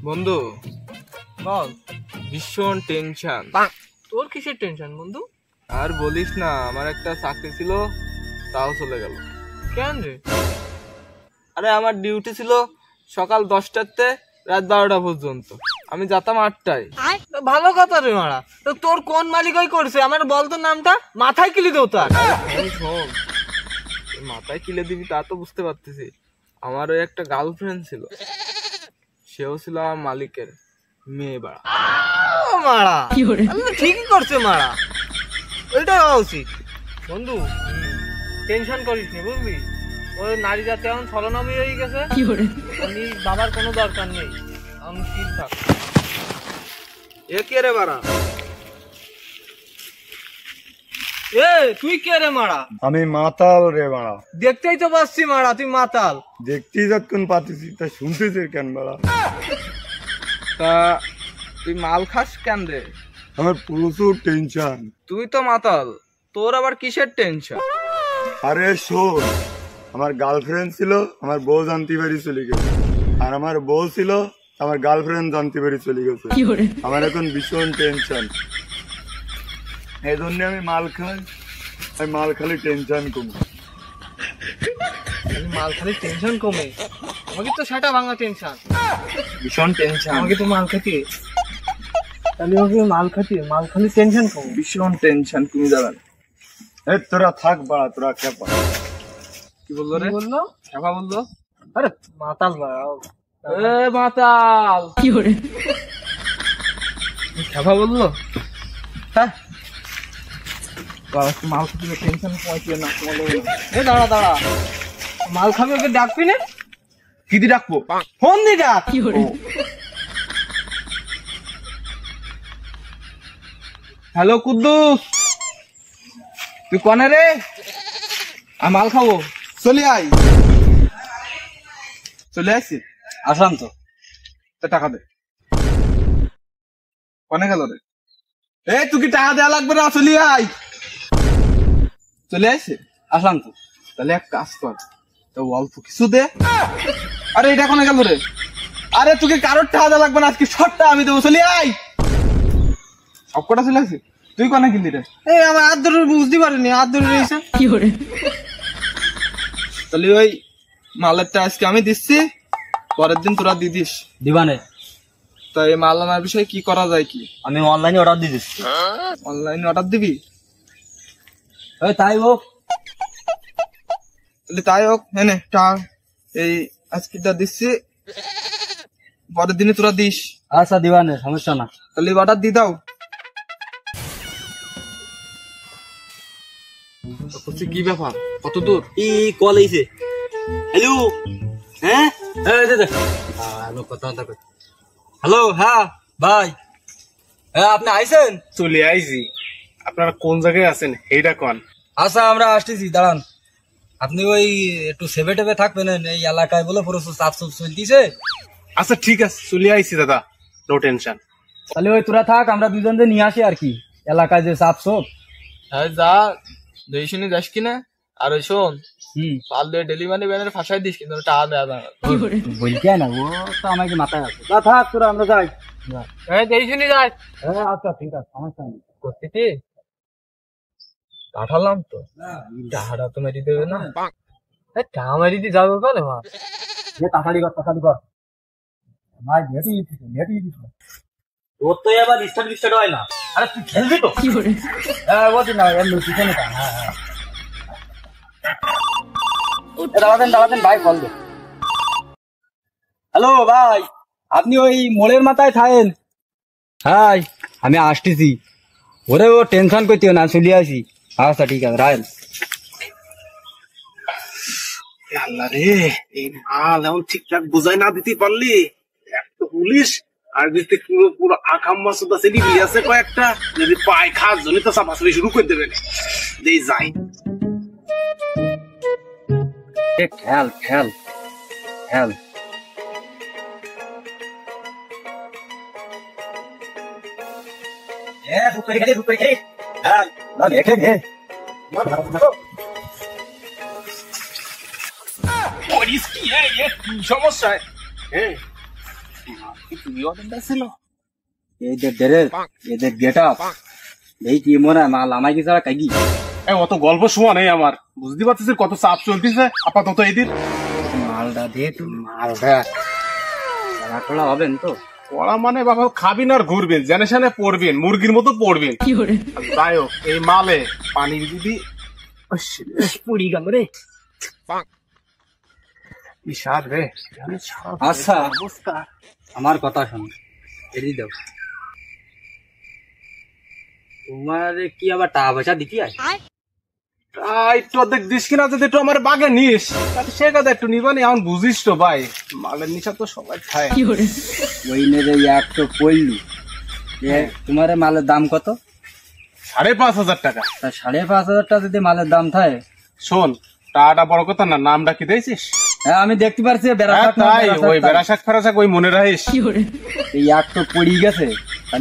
বন্ধু বল। ভীষণ টেনশন। তোর কিসের টেনশন বন্ধু? আর বলিস না, আমার একটা চাকরি ছিল, তাও চলে গেল। কেন রে? আরে আমার ডিউটি ছিল সকাল 10টাতে রাত 12টা পর্যন্ত, আমি যেতাম 8টায়। ভালো কথা রে মারা। তো তোর কোন মালিকই করছে আমার বল তো নামটা, মাথায় কিলি দেও তার। শোন, মাথায় কিলে দিবি তা তো বুঝতে পারতেছি। আমার ওই একটা গার্লফ্রেন্ড ছিল, সেও ছিল আমার মালিকের মেয়ে। বাড়া ও মারা, ঠিকই করছে মারা, ওইটাই হওয়া উচিত। বন্ধু টেনশন করিস নি বুঝলি, ওই নারী জাতি এখন ছলনাময়ী হয়ে গেছে, আমি বাবার কোনো দরকার নেই, আমি ঠিক থাক। এ কে রে বাড়া? এ তুই কে রে মারা? আমি মাতাল রে বাড়া। দেখতেই তো পাচ্ছি মারা তুই মাতাল। দেখতেই যতক্ষণ পাচ্ছি তা শুনতেছি কেন বাড়া? তা তুই মাল খাস কেন রে? আমার প্রচুর টেনশন। তুই তো মাতাল, তোর আবার কিসের টেনশন? আরে শোন, আমার গার্লফ্রেন্ড ছিল, আমার বউ জানতে পারি চলে গেছে। আর আমার বউ ছিল, আমার গার্লফ্রেন্ড জানতে পারি চলে গেছে। আমার এখন ভীষণ টেনশন, এই জন্য আমি মাল খাই। আমি মাল খালি টেনশন কমে। মাল খালি টেনশন কমে? আমাকে তো সেটা ভাঙা টেনশন, ভীষণ টেনশন। আমাকে তো মাল খাতি, তাহলে আমাকে মাল খাতি, মাল খালি টেনশন কমে। ভীষণ টেনশন কমে যাবে। এই তোরা থাক বাড়া, তোরা খেপা। কি বললো রে? বললো খেপা বললো? আরে মাতাল বাড়াও। এ মাতাল কি করে খেপা বললো? হ্যাঁ মাল খাতে টেনশন কমাইছিল না। এ দাঁড়া দাঁড়া, মাল খাবি ওকে ডাকবি না? কি দিয়ে ডাকবো? ফোন দি ডাক। হ্যালো কুদ্দুস, তুই কনে রে? আমি মাল খাবো, চলে আয়। চলে আসছি, আসলাম তো। টাকা দে। কনে গেল রে? এই তুই কি টাকা দেওয়া লাগবে না, চলে আয়। চলে আসছে, আসলাম তো। তাহলে এক কাজ কর, তো অল্প কিছু দে। আরে এটা কনে গেল রে? আরে তুই কি কারোর টাকা দেওয়া লাগবে না, আজকে শর্টটা আমি দেবো, চলে আয়। সব কটা চলে আসছে, তুই কনে কিনলি রে? এই আমার হাত ধরে বুঝতে পারিনি, হাত ধরে রয়েছে কি করে। তাহলে ওই মালেরটা আজকে আমি দিচ্ছি, পরের দিন তোরা দিয়ে দিস। দিবানে তা এই মাল আনার বিষয়ে কি করা যায়? কি আমি অনলাইনে অর্ডার দিয়ে দিচ্ছি। অনলাইনে অর্ডার দিবি? তাই হোক, তাহলে তাই হোক। হ্যাঁ এই আজকেটা দিচ্ছি, পরের দিনে তোরা দিস। আচ্ছা দিবানে, সমস্যা না। তাহলে অর্ডার দিয়ে দাও। কি ব্যাপার, কত দূর? কল এইছে। হ্যালো, হ্যাঁ হ্যালো, হ্যাঁ ভাই, হ্যাঁ আপনি আইছেন? চলে আইছি। আপনারা কোন জায়গায় আছেন এইটা কন। আচ্ছা আমরা আসতেছি, দাঁড়ান। আপনি ওই একটু সেভে টেভে থাকবেন, এই এলাকায় বলে প্রচুর চাপ চুপ চলতিছে। আচ্ছা ঠিক আছে, চলে আইছি দাদা, নো টেনশন। তাহলে ওই তোরা থাক, আমরা দুজনদের নিয়ে আসি আর কি, এলাকায় যে চাপ চোপ। হ্যাঁ যা, দেখি শুনে যাস কিনা। আর ওই শোন, পারলে ডেলিভারি ব্যানের ফাঁসাই দিস, কিন্তু টাকা দেওয়া যায় না। বলছি না, ও তো আমাকে মাথায় আছে। থাক তোরা, আমরা যাই। হ্যাঁ দেখি শুনি যায়। হ্যাঁ আচ্ছা ঠিক আছে, সমস্যা নেই। করতে পাঠালাম তো, টাকাটা তো মেরে দেবে না। টাকা মারি দিয়ে যাবো করে মা। তাড়াতাড়ি কর, তাড়াতাড়ি কর ভাই, তোর তো এবার স্টার্ট হয় না। আরে তুই খেলবি তো? হ্যাঁ বলছি না, পিছনে হ্যাঁ হ্যাঁ দাঁড়াতেন ভাই, ফল দে। হ্যালো ভাই, আপনি ওই মোড়ের মাথায় থাকেন? হ্যাঁ আমি আসতেছি। ওরে ও টেনশন করতেও না, চলে আসি। আচ্ছা ঠিক আছে, রায়ন। আল্লাহ রে, এই মাল এমন ঠিকঠাক বুঝাই না দিতে পারলি, একটা পুলিশ আর দিতে পুরো পুরো আকাম মাসুদ আছে, আছে কয়েকটা, যদি পায় খাস জনি তো চাপাচাপি শুরু করে দেবে। দেই যাই, খেল খেল খেল। সমস্যা। তুমি অর্ডার ছিল এদের ড্রেস এদের গেট আপ এই কি মনে হয় মাল আমায় কি ছাড়া কাকি অত গল্প শোয়া নেই আমার, বুঝতে পারছিস কত চাপ চলতেছে আপাতত এদিন। মালটা দিয়ে তুমি মালটা খেলা হবেন তো পড়া মানে বাবা খাবিন আর ঘুরবেন, জেনে সেনে পড়বেন, মুরগির মতো পড়বেন। যাই হোক এই মালে পানি যদি পুড়ি গেল রে। কি স্বাদ রে। আচ্ছা অবস্থা আমার কথা শোনো, এড়িয়ে দাও। তোমার কি আবার টাকা পয়সা দিতে হয়? একটু অর্ধেক দিস কিনা, যদি একটু আমার বাগে নিস তাহলে সে কথা একটু নিবানি। এখন বুঝিস তো ভাই, মালের নিশা তো সবাই খায়। ওই নেবে একটু পড়লি তোমার মালের দাম কত? 5,500 টাকা। তা 5,500 টাকা যদি মালের দাম থাকে, শোন টাকাটা বড় কথা না, নামটা কি দিয়েছিস? হ্যাঁ আমি দেখতে পারছি তাই ওই বেড়াশাক ফেরাশাক ওই মনে রাখিস। এই একটু পড়ি গেছে।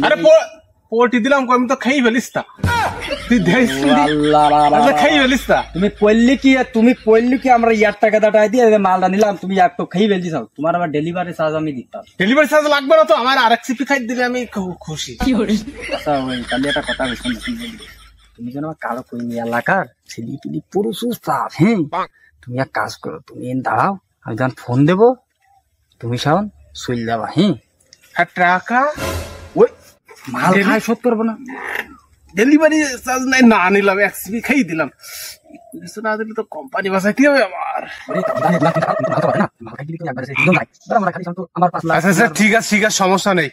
আরে পোল্টি দিলাম, আমি তো খেয়ে ফেলিস তা, তুই দেখিস খেয়ে ফেলিস তা। তুমি পড়লি কি আমরা ইয়ার টাকা দাটা দিয়ে মালটা নিলাম, তুমি একটু খেয়ে ফেলছি সব। তোমার আবার ডেলিভারি চার্জ আমি দিতাম। ডেলিভারি চার্জ লাগবে না তো, আমার আরেক সিপি খাই দিলে আমি খুশি। আচ্ছা ওই তাহলে একটা কথা হয়েছে, তুমি যেন কারো কই এলাকার ছেলে পিলি পুরো সুস্তাফ। হ্যাঁ তুমি এক কাজ করো, তুমি দাঁড়াও, আমি যখন ফোন দেবো তুমি সাউন চল যাবা। হ্যাঁ টাকা ওই মাল খাই শোধ করবো না, ডেলিভারি চার্জ নাই, না নিলাম এক সিপি খাই দিলাম, কিছু না দিলে তো কোম্পানি বাঁচাইতে হবে আমার। আচ্ছা ঠিক আছে সমস্যা নেই,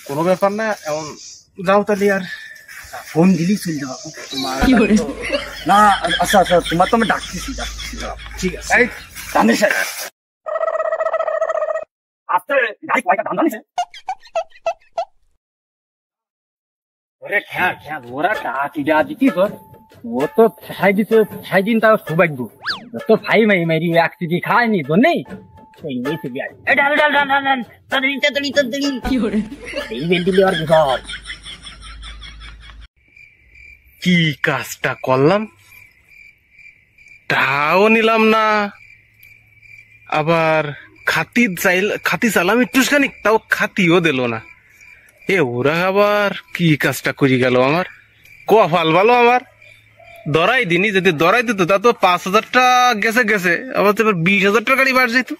কোনো ব্যাপার না। এমন যাও তাহলে আর ফোন দিলি চল যাবা না। আচ্ছা আচ্ছা তোমার তো আমি ডাকতেছি। ঠিক আছে। এই কানে স্যার আপনি গাড়ি কয়টা দাম জানিস? ওরে খ্যাল খ্যাল ওরা টাকি দাদি কি কর, ও তো সাইদিন তাও সৌভাগ্য তো ভাই মারি এক চিঠি খায়নি তো নেই। কি কাজটা করলাম, টাও নিলাম না, আবার খাতি চালাম একটুখানি, তাও খাতিও দিল না। ওরা আবার কি কাজটা করি গেল আমার, কপাল ভালো আমার। দরাই দিনি, যদি দরাই দিত তা তো 5,000 টাকা গেছে, আবার তো 20,000 টাকা গাড়ি বাড় যেত।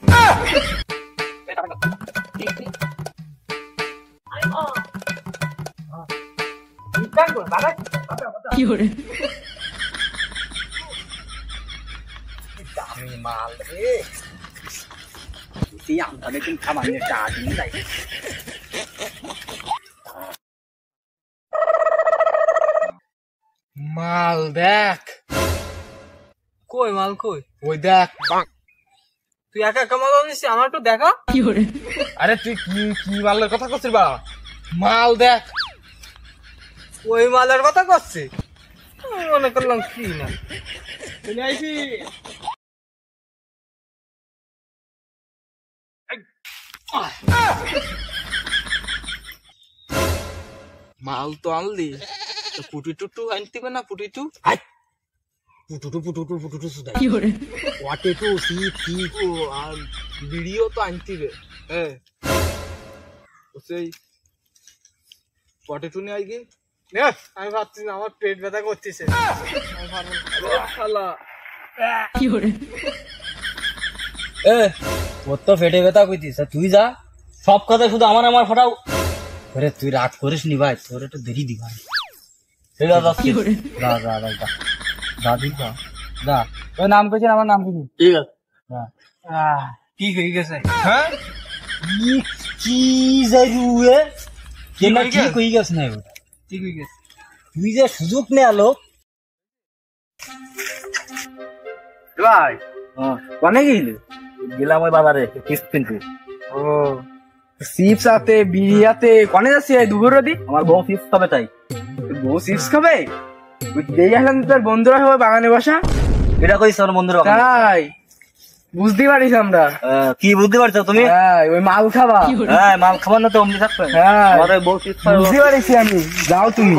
মাল রে আমরা দেখুন খামারে টাকা যাই। মাল দেখ কই, মাল কই? ওই দেখ, তুই একা কামাল আনিস, আমার একটু দেখা। আরে তুই কি মালের কথা করছিস বা? মাল দেখ, ওই মালের কথা করছি, মনে করলাম কি না চলে আইছি। মাল তো আনলি, পুটি টুটু আনতে হবে না? পুটিটু পুটুটু সুদাই ওয়াটেটু সিপ আর ভিডিও তো আনতে হবে। হ্যাঁ সেই পটেটু নিয়ে আইগে। আমি ভাবছি আমার পেট ব্যথা করতেছে, ওর তো পেটে ব্যথা কইতিস, তুই যা সব কথা শুধু আমার ফটাও। আরে তুই রাগ করিস নি ভাই, তোর একটু দেরি দি ভাই। যা তোর নাম কইছিস, আমার নাম কি? ঠিক আছে কি হয়ে গেছে? হ্যাঁ কি জরুরে কেনা ঠিক হয়ে গেছে না, ঠিক হয়ে গেছে। তুই যে সুযোগ নে আলো ভাই কনে গেলি? গেলাম ওই বাজারে চিপস কিনতে। ও চিপস আতে বিড়িয়াতে কনে যাচ্ছি দুপুর রাতি? আমার বউ চিপস খাবে তাই। বউ চিপস খাবে? দেখে আসলাম তোর বন্ধুরা সবাই বাগানে বসা। এটা কইস তোর বন্ধুরা? তাই বুঝতে পারিস আমরা। কি বুঝতে পারছো তুমি? হ্যাঁ ওই মাল খাবা। হ্যাঁ মাল খাবার না তো অমনি থাকবে। হ্যাঁ বউ চিপস বুঝতে পারিস আমি। যাও তুমি।